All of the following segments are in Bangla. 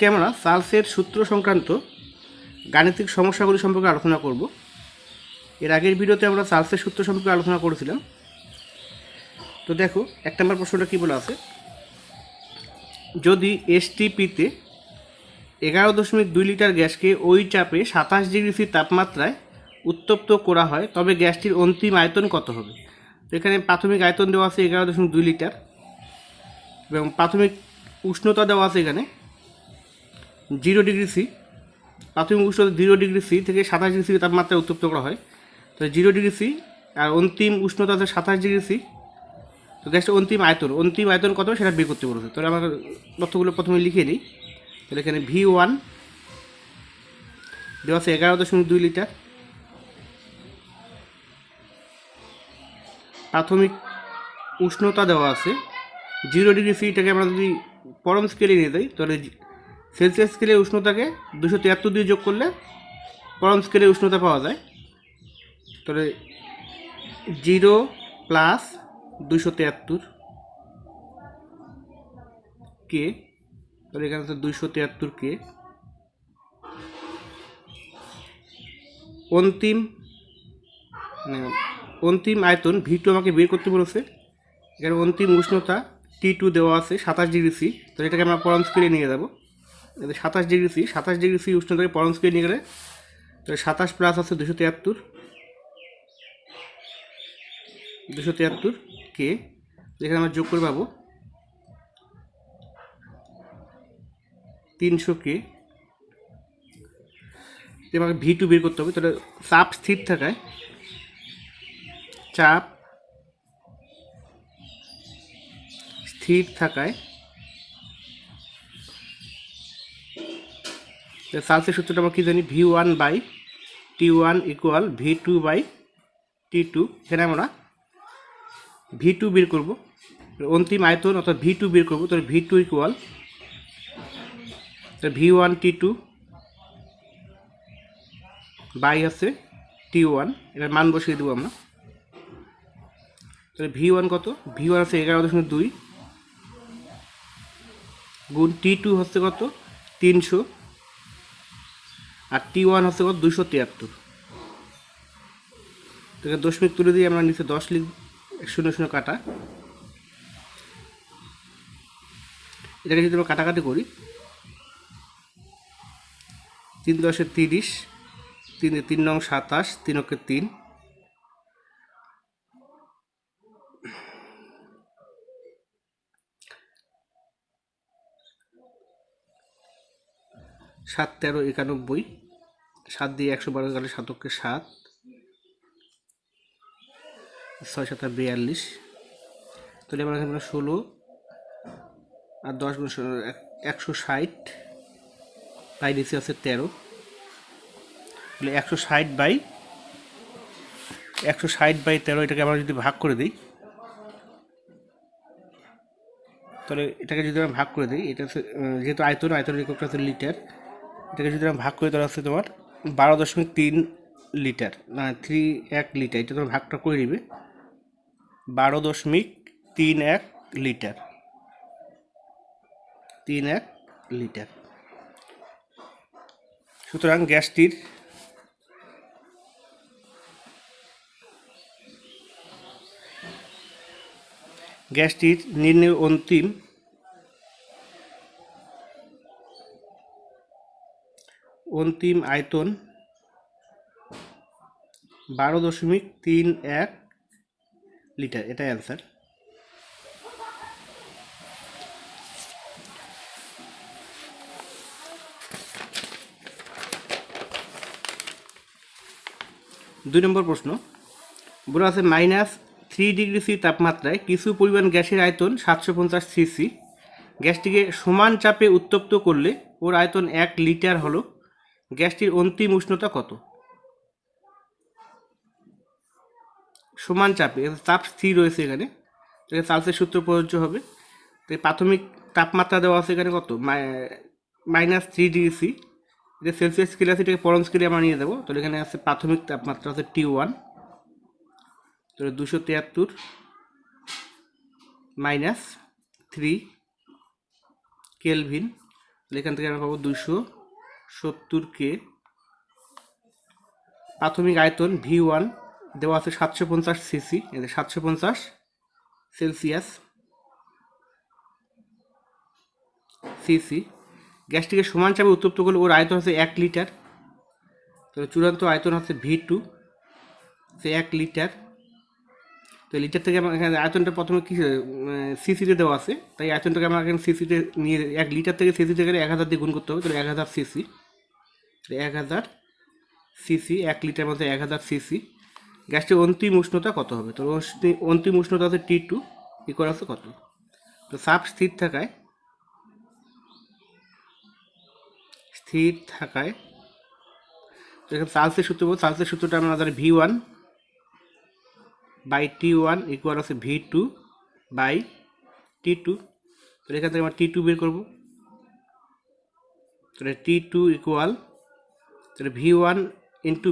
আজকে আমরা চার্লসের সূত্র সংক্রান্ত গাণিতিক সমস্যাগুলি সম্পর্কে আলোচনা করব। এর আগের ভিডিওতে আমরা চার্লসের সূত্র সম্পর্কে আলোচনা করেছিলাম। তো দেখো 1 নম্বর প্রশ্নটা কী বলা আছে, যদি এসটিপিতে 11.2 লিটার গ্যাসকে ওই চাপে 27 ডিগ্রি সি তাপমাত্রায় উত্তপ্ত করা হয় তবে গ্যাসটির অন্তিম আয়তন কত হবে। তো এখানে প্রাথমিক আয়তন দেওয়া আছে 11.2 লিটার এবং প্রাথমিক উষ্ণতা দেওয়া আছে এখানে 0 ডিগ্রি সি। প্রাথমিক উষ্ণতা 0 ডিগ্রি সি থেকে 27 ডিগ্রি সি তাপমাত্রায় উত্তপ্ত করা হয়। তো 0 ডিগ্রি সি আর অন্তিম উষ্ণতা আছে 27 ডিগ্রি সি। তো গ্যাসটার অন্তিম আয়তন কত সেটা বের করতে বলেছে। তাহলে আমরা তথ্যগুলো প্রথমে লিখে নিই। তাহলে এখানে V1 দেওয়া আছে 11.2 লিটার, প্রাথমিক উষ্ণতা দেওয়া আছে 0 ডিগ্রি সি। এটাকে আমরা যদি পরম স্কেলে নিয়ে যাই তাহলে সেলসিয়াস স্কেলের উষ্ণতাকে 273 দিয়ে যোগ করলে পরম স্কেলের উষ্ণতা পাওয়া যায়। তাহলে 0 প্লাস 273 কে, তাহলে এখানে আছে 273 কে। অন্তিম আয়তন V2 আমাকে বের করতে বলেছে। এখানে অন্তিম উষ্ণতা T2 দেওয়া আছে 27 ডিগ্রি সি। তাহলে এটাকে আমরা পরম স্কেলে নিয়ে যাব। 27 ডিগ্রি সি উষ্ণতাকে পরম স্কেলে নিয়ে গেলে তাহলে 27 প্লাস আছে 273 কে। এখানে আমরা যোগ করে পাবো 300 কে। আমাকে V2 বের করতে হবে। তাহলে চাপ স্থির থাকায় চার্লসের সূত্রটা আমরা কী জানি, V1/T1 ইকুয়াল V2/T2। এখানে আমরা V2 বের করব, অন্তিম আয়তন অর্থাৎ V2 বের করব। তাহলে V2 ইকুয়াল V1T2 বাই আছে T1, এটার মান বসিয়ে দেবো আমরা। তাহলে V1 কত, V1 আছে 11.2 গুণ T2 হচ্ছে কত 300 আর T1 হচ্ছে কত 273। তো দশমিক তুলে দিয়ে আমরা নিচে 10 লিখ, 0 কাটা। এটাকে যদি আমরা কাটাকাটি করি 3 10 30, 3 9 27, 3 অক্ষে 3, 7 13 91, 7 দিয়ে 112 গেলে 7 অক্ষে 7, 6 7 42। তাহলে আমরা এখানে 16 আর 10 160 বাই নিচে আছে 13। তাহলে 160/13 এটাকে আমরা যদি ভাগ করে দিই, তাহলে এটাকে যদি আমরা ভাগ করে দিই, এটা যেহেতু আয়তন এককটা আছে লিটার, এটাকে যদি আমরা ভাগ করি তাহলে হচ্ছে তোমার 12.3 লিটার, না 31 লিটার। এটা তোমার ভাগটা করে নিবে 12.31 লিটার, 31 লিটার। সুতরাং গ্যাসটির নির্ণয় অন্তিম আয়তন 12.31 লিটার, এটা অ্যান্সার। দুই নম্বর প্রশ্ন বলা আছে -3 ডিগ্রি সি তাপমাত্রায় কিছু পরিমাণ গ্যাসের আয়তন 750 সিসি। গ্যাসটিকে সমান চাপে উত্তপ্ত করলে ওর আয়তন 1 লিটার হলো। গ্যাসটির অন্তিম উষ্ণতা কত? সমান চাপে, চাপ স্থির রয়েছে এখানে, চার্লসের সূত্র প্রযোজ্য হবে। তাই প্রাথমিক তাপমাত্রা দেওয়া আছে এখানে কত, -3 ডিগ্রি সি। এটা সেলসিয়াস স্কেলে আছে, এটাকে পরম স্কেলে আমরা নিয়ে যাবো। তাহলে এখানে আছে প্রাথমিক তাপমাত্রা আছে T1, তাহলে 273 - 3 কেলভিন। এখান থেকে আমরা পাবো 270K। প্রাথমিক আয়তন V1 দেওয়া আছে 750 সিসি, 750 সেলসিয়াস সিসি। গ্যাসটিকে সমান চাপে উত্তপ্ত করলে ওর আয়তন হচ্ছে 1 লিটার। তো চূড়ান্ত আয়তন হচ্ছে V2, সে 1 লিটার। তো লিটার থেকে আমার এখানে আয়তনটা প্রথমে কি সিসিতে দেওয়া আছে, তাই আয়তনটাকে আমরা এখানে সিসিতে নিয়ে 1 লিটার থেকে সিসিতে গেলে 1000 দিয়ে গুণ করতে হবে। তাহলে 1000 সিসি, 1000 সিসি, 1 লিটার মধ্যে 1000 সিসি। গ্যাসটির অন্তিম উষ্ণতা কত হবে? তো অন্তিম উষ্ণতা হচ্ছে T2 ইকুয়াল আছে কত? তো চাপ স্থির থাকায় তো এখানে চার্লসের সূত্র বলবো। চার্লসের সূত্রটা আমরা জানি V1 বাই T1 ইকুয়াল আছে V2 বাই T2। তো এখান থেকে আমরা T2 বের করবো। তাহলে T2 ইকুয়াল, তাহলে V1 into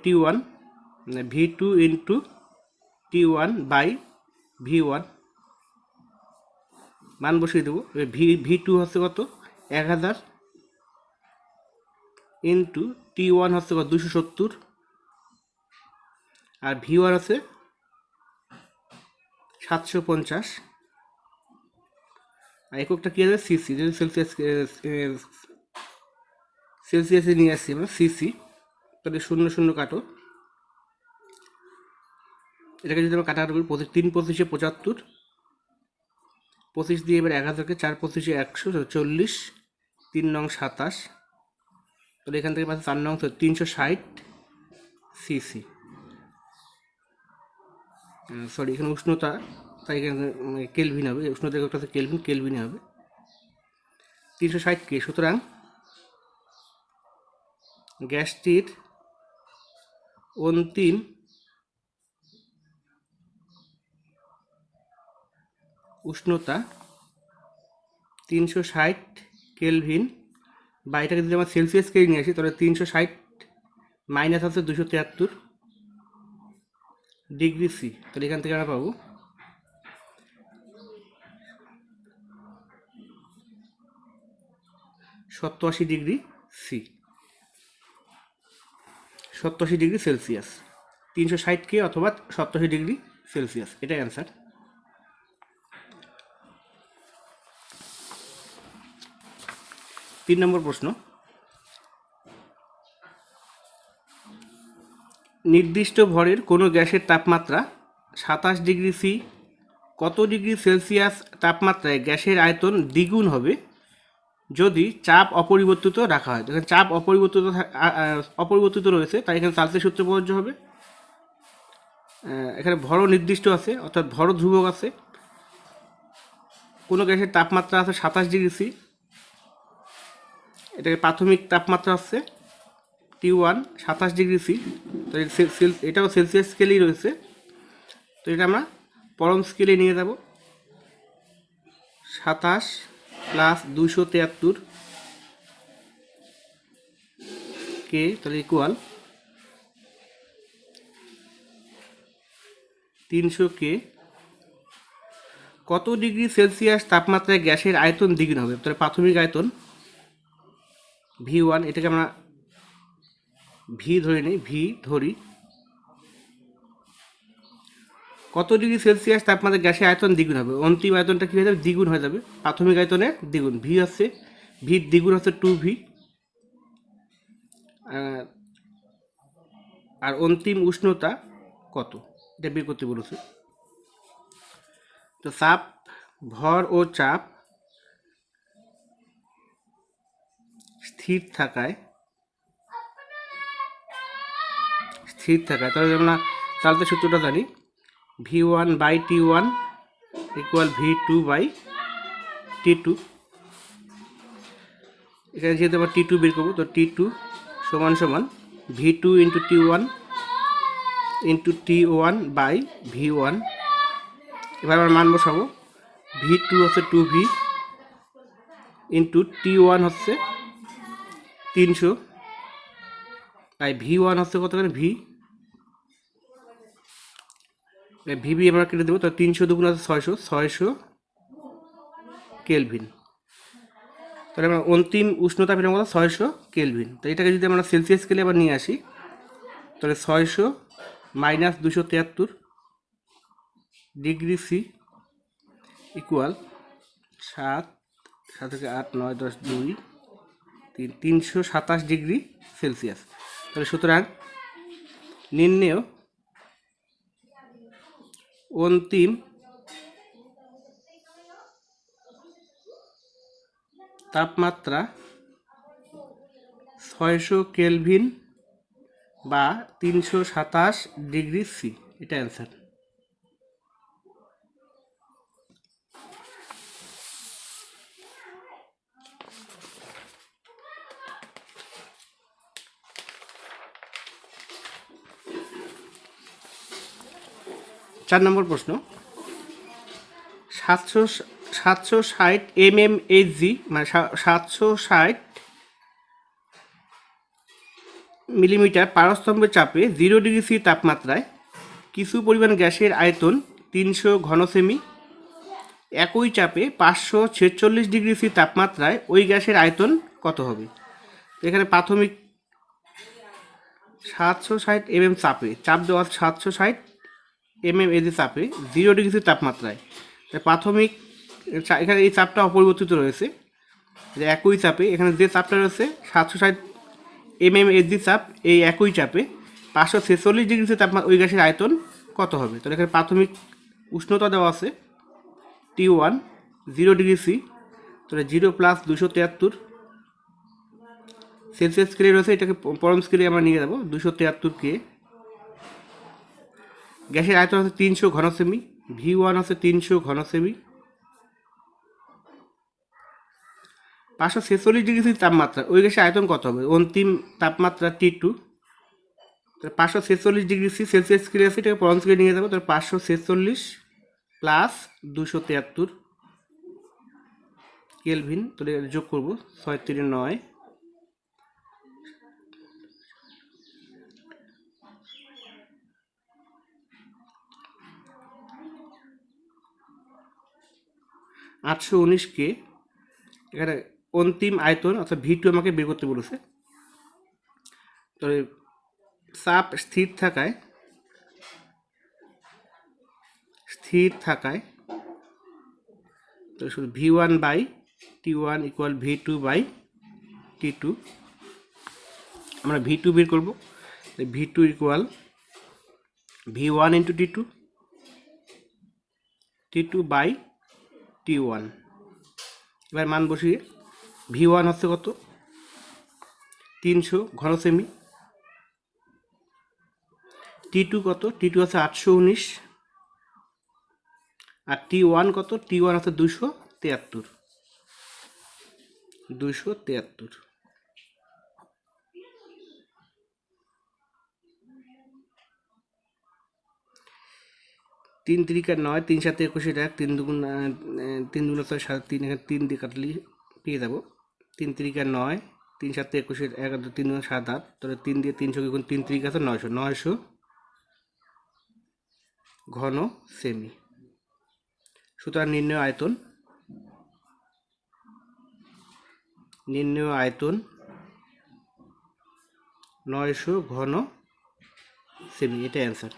T1, V2 into T1 by V1 মান বসিয়ে দেবো। V2 হচ্ছে কত? 1000 ইন্টু T1 হচ্ছে কত? 270, আর V1 আছে 750। আর এককটা কী হবে? সিসি। যদি সেলসিয়াসে নিয়ে আসছি আমরা সিসি, তাহলে 0 0 কাটো। এটাকে যদি আমরা কাটাকাটি করি, 3 25 75, 25 দিয়ে এবার 1000কে 4 25 100, 40, 3 নং 27। তাহলে এখান থেকে পাচ্ছে 4 নং 360 সিসি। সরি, এখানে উষ্ণতা, তাই এখানে কেলভিন হবে। উষ্ণতা একটা হচ্ছে কেলভিনে হবে 360K। সুতরাং গ্যাসটির অন্তিম উষ্ণতা 360 কেলভিন, বা এটাকে যদি আমরা সেলসিয়াসকে নিয়ে আসি, তাহলে 360 মাইনাস আছে 273 ডিগ্রি সি। তাহলে এখান থেকে আমরা পাবো 87 degree C, 87 degree Celsius. 360K অথবা 87 ডিগ্রি সেলসিয়াস, এটাই অ্যান্সার। 3 নম্বর প্রশ্ন, নির্দিষ্ট ভরের কোনো গ্যাসের তাপমাত্রা 27 ডিগ্রি সি, কত ডিগ্রি সেলসিয়াস তাপমাত্রায় গ্যাসের আয়তন দ্বিগুণ হবে যদি চাপ অপরিবর্তিত রাখা হয়? এখানে চাপ অপরিবর্তিত রয়েছে, তাই এখানে চার্লসের সূত্র প্রযোজ্য হবে। এখানে ভরও নির্দিষ্ট আছে, অর্থাৎ ভরও ধ্রুবক আছে। কোনো গ্যাসের তাপমাত্রা আছে 27 ডিগ্রি সি, এটাকে প্রাথমিক তাপমাত্রা হচ্ছে T1 27 ডিগ্রি সি। তো এটাও সেলসিয়াস স্কেলেই রয়েছে, তো এটা আমরা পরম স্কেলে নিয়ে যাব। 27 প্লাস 273 কে, তাহলে ইকুয়াল 300K। কত ডিগ্রি সেলসিয়াস তাপমাত্রায় গ্যাসের আয়তন দ্বিগুণ হবে? তাহলে প্রাথমিক আয়তন V1, এটাকে আমরা ভি ধরে নিই, কত ডিগ্রি সেলসিয়াস তাপমাত্রায় গ্যাসের আয়তন দ্বিগুণ হবে? অন্তিম আয়তনটা কী হয়ে যাবে? দ্বিগুণ হয়ে যাবে। প্রাথমিক আয়তনের দ্বিগুণ, ভি আছে, ভির দ্বিগুণ হচ্ছে 2V, আর অন্তিম উষ্ণতা কত এটা বের করতে বলেছে। তো চাপ, ভর ও চাপ স্থির থাকায় তাহলে আমরা চার্লসের সূত্রটা জানি, V1 by T1 equal V2 by T2। এখানে যেহেতু আবার T2 বের করবো, তো T2 সমান সমান V2 into T1 into T1 by V1। এবার আমরা মান বসাবো। V2 হচ্ছে 2V ইন্টু T1 হচ্ছে 300 তাই V1 হচ্ছে কত? ভিবি আমরা কেটে দেবো। তো 300 দুগুণ আছে 600 কেলভিন। তো তাহলে আমরা অন্তিম উষ্ণতা পেলাম কত 600 কেলভিন। তো এটাকে যদি আমরা সেলসিয়াস স্কেলে আবার নিয়ে আসি তাহলে 600 মাইনাস 273 ডিগ্রি সি ইকুয়াল 7 7 থেকে 8 9 10 2 327 ডিগ্রি সেলসিয়াস। তাহলে সুতরাং নির্ণেয় অন্তিম তাপমাত্রা 600 কেলভিন বা 327 ডিগ্রি সি। এটা অ্যান্সার। চার নম্বর প্রশ্ন, 760 mmHg মানে 760 মিলিমিটার পারস্তম্ভের চাপে 0 ডিগ্রি সি তাপমাত্রায় কিছু পরিমাণ গ্যাসের আয়তন 300 ঘন সেমি, একই চাপে 546 ডিগ্রি সি তাপমাত্রায় ওই গ্যাসের আয়তন কত হবে? এখানে প্রাথমিক 760 mm চাপ দেওয়া 760 mmHg চাপে 0 ডিগ্রি সি তাপমাত্রায়। প্রাথমিক এখানে এই চাপটা অপরিবর্তিত রয়েছে, যে একই চাপে এখানে যে চাপটা রয়েছে 760 mmHg চাপ, এই একই চাপে 546 ডিগ্রি সি তাপমাত্রা ওই গ্যাসের আয়তন কত হবে? তাহলে এখানে প্রাথমিক উষ্ণতা দেওয়া আছে T1 0 ডিগ্রি সি, তাহলে 0 প্লাস 273 সেলসিয়াস স্কেলে রয়েছে, এটাকে পরম স্কেলে আমরা নিয়ে যাবো 273 কে। গ্যাসের আয়তন হচ্ছে 300 ঘন সেমি, V1 হচ্ছে 300 ঘন সেমি, 546 ডিগ্রি সি তাপমাত্রা ওই গ্যাসের আয়তন কত হবে? অন্তিম তাপমাত্রা T2, 546 ডিগ্রি সি সেলসিয়াস স্কেলে আছে, এটাকে পরম স্কেলে নিয়ে যাবো। তাহলে 546 প্লাস 273 কেলভিন, তাহলে যোগ করবো 6 3 9 819 কে। এখানে অন্তিম আয়তন অর্থাৎ V2 আমাকে বের করতে বলেছে। তবে চাপ স্থির থাকায় তো শুধু V1 by T1 equal V2 by T2। আমরা V2 বের করবো, V2 equal V1 into T2 by T1। এবার মান বসিয়ে V1 হচ্ছে কত? 300 ঘন সেমি, T2 কত? T2 হচ্ছে 819, আর T1 কত? T1 হচ্ছে 273। 3 3 9, 3 7 21, 3 2 3 2 7 3, এখানে 3 দিয়ে কাটলে পেয়ে যাবো 3 3 9, 3 7 21, 11 3 2 7 8, তাহলে 3 দিয়ে 300 গুণ 3 3 আছে 900 ঘন সেমি। সুতরাং নির্ণয় আয়তন 900 ঘন সেমি। এটা অ্যান্সার।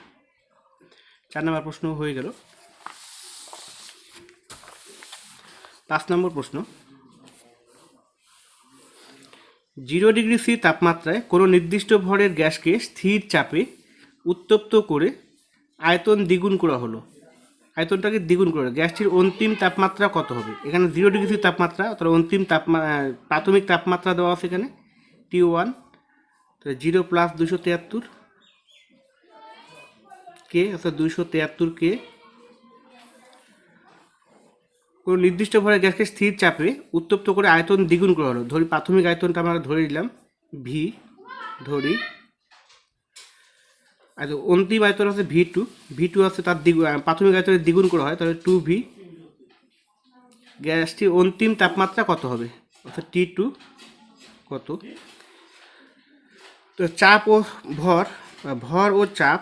4 নম্বর প্রশ্ন হয়ে গেল। 5 নম্বর প্রশ্ন, 0 ডিগ্রি সি তাপমাত্রায় কোনো নির্দিষ্ট ভরের গ্যাসকে স্থির চাপে উত্তপ্ত করে আয়তন দ্বিগুণ করা হলো। আয়তনটাকে দ্বিগুণ করে গ্যাসটির অন্তিম তাপমাত্রা কত হবে? এখানে 0 ডিগ্রি সি তাপমাত্রা, অর্থাৎ অন্তিম প্রাথমিক তাপমাত্রা দেওয়া আছে এখানে T1, তাহলে 0 প্লাস 273 কে, অর্থাৎ 273 কে। কোনো নির্দিষ্ট ভরে গ্যাসকে স্থির চাপে উত্তপ্ত করে আয়তন দ্বিগুণ করা হলো। ধরি প্রাথমিক আয়তনটা আমরা ধরে নিলাম ভি, ধরি অন্তিম আয়তন হচ্ছে V2 হচ্ছে তার প্রাথমিক আয়তনের দ্বিগুণ করা হয়, তাহলে 2V। গ্যাসটির অন্তিম তাপমাত্রা কত হবে? অর্থাৎ T2 কত? তো চাপ ও ভর ও চাপ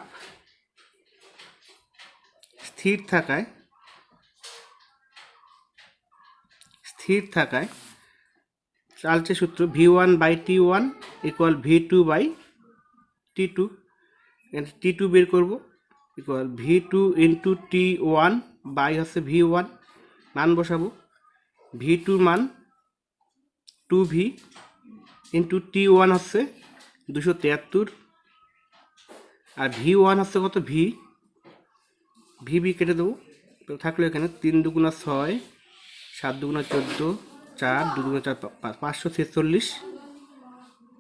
স্থির থাকায় চার্লসের সূত্র v1/t1 ইকুয়াল v2/t2। t2 বের করব equal v2 into t1 by হচ্ছে v1, মান বসাবো। v2 মান 2v ইন্টু t1 হচ্ছে 273, আর v1 হচ্ছে কত v কেটে দেবো। তো থাকলো এখানে 3 দুগুণা 6, 7 দুগুণা 14, 4 2 দুগুণা 4 546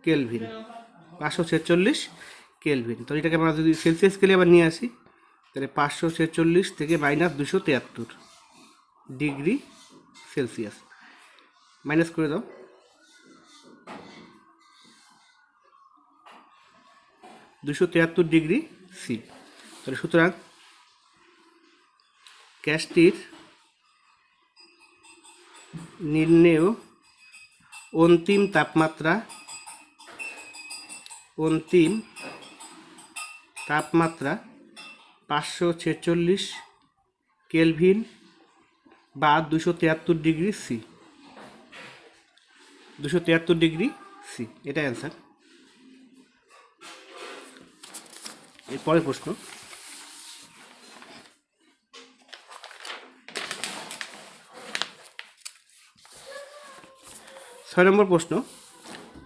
কেলভিন, 546 কেলভিন। তো এটাকে আমরা যদি সেলসিয়াস স্কেলে আবার নিয়ে আসি, তাহলে 546 থেকে মাইনাস 273 ডিগ্রি সেলসিয়াস, মাইনাস করে দাও। 273 ডিগ্রি সি। তাহলে সুতরাং গ্যাসটির নির্ণেয় অন্তিম তাপমাত্রা 546 কেলভিন বা 273 ডিগ্রি সি। 273 ডিগ্রি সি, এটা অ্যান্সার। এরপরের প্রশ্ন, 6 নম্বর প্রশ্ন,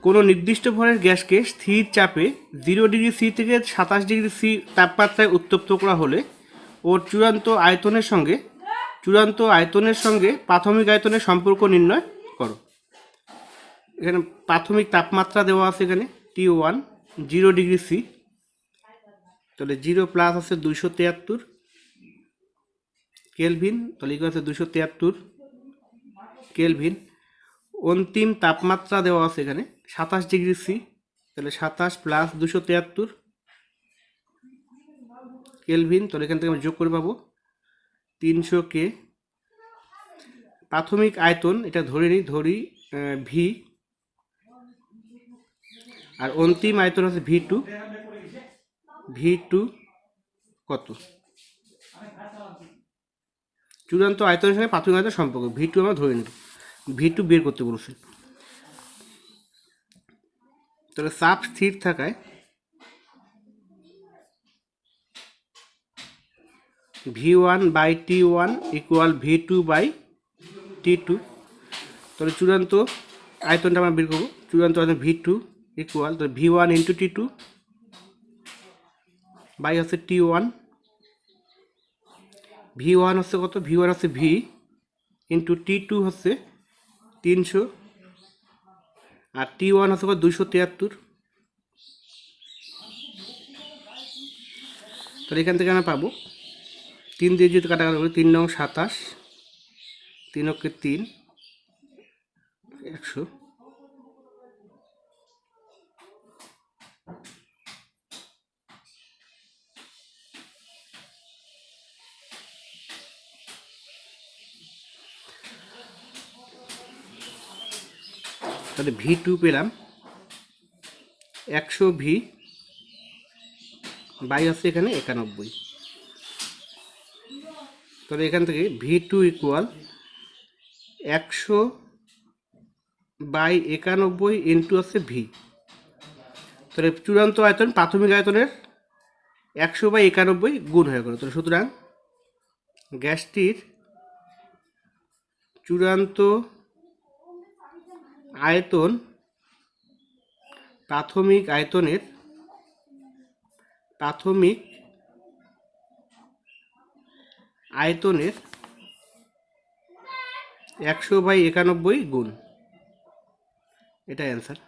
কোনো নির্দিষ্ট ভরের গ্যাসকে স্থির চাপে 0 ডিগ্রি সি থেকে 27 ডিগ্রি সি তাপমাত্রায় উত্তপ্ত করা হলে ওর চূড়ান্ত আয়তনের সঙ্গে প্রাথমিক আয়তনের সম্পর্ক নির্ণয় করো। এখানে প্রাথমিক তাপমাত্রা দেওয়া আছে, এখানে T1 0 ডিগ্রি সি, তাহলে 0 প্লাস আছে 273 কেলভিন, তাহলে এগুলো আছে 273 কেলভিন। অন্তিম তাপমাত্রা দেওয়া আছে এখানে 27 ডিগ্রি সি, তাহলে 27 প্লাস 273 কেলভিন, তাহলে এখান থেকে আমরা যোগ করে পাবো 300 কে। প্রাথমিক আয়তন এটা ধরি ভি, আর অন্তিম আয়তন আছে ভি2 কত, চূড়ান্ত আয়তনের সঙ্গে প্রাথমিক আয়তন সম্পর্ক ভি2 আমরা ধরে নেব, ভি2 বের করতে বলছে। তাহলে চাপ স্থির থাকায় v1/t1 ইকুয়াল v2/t2। তাহলে চূড়ান্ত আয়তনটা আমরা বের করবো, চূড়ান্ত আয়তন v2 ইকুয়াল, তাহলে v1 ইন্টু t2 বাই হচ্ছে t1। v1 হচ্ছে কত, v1 হচ্ছে v ইন্টু t2 হচ্ছে 300, আর t1 হচ্ছে কত 273। তাহলে এখান থেকে আমরা পাবো 3 দিয়ে যদি কাটাকাটি করি, 3 নং 27, 3 অক্ষে 3, 100। তাহলে ভি2 পেলাম 100 ভি বাই আছে এখানে 91। তাহলে এখান থেকে ভি2 ইকুয়াল 100/91 ইন্টু আছে ভি। তাহলে চূড়ান্ত আয়তন প্রাথমিক আয়তনের 100/91 গুণ হয়ে গেল। তাহলে সুতরাং গ্যাসটির চূড়ান্ত আয়তন প্রাথমিক আয়তনের 100/91 গুণ, এটা অ্যান্সার।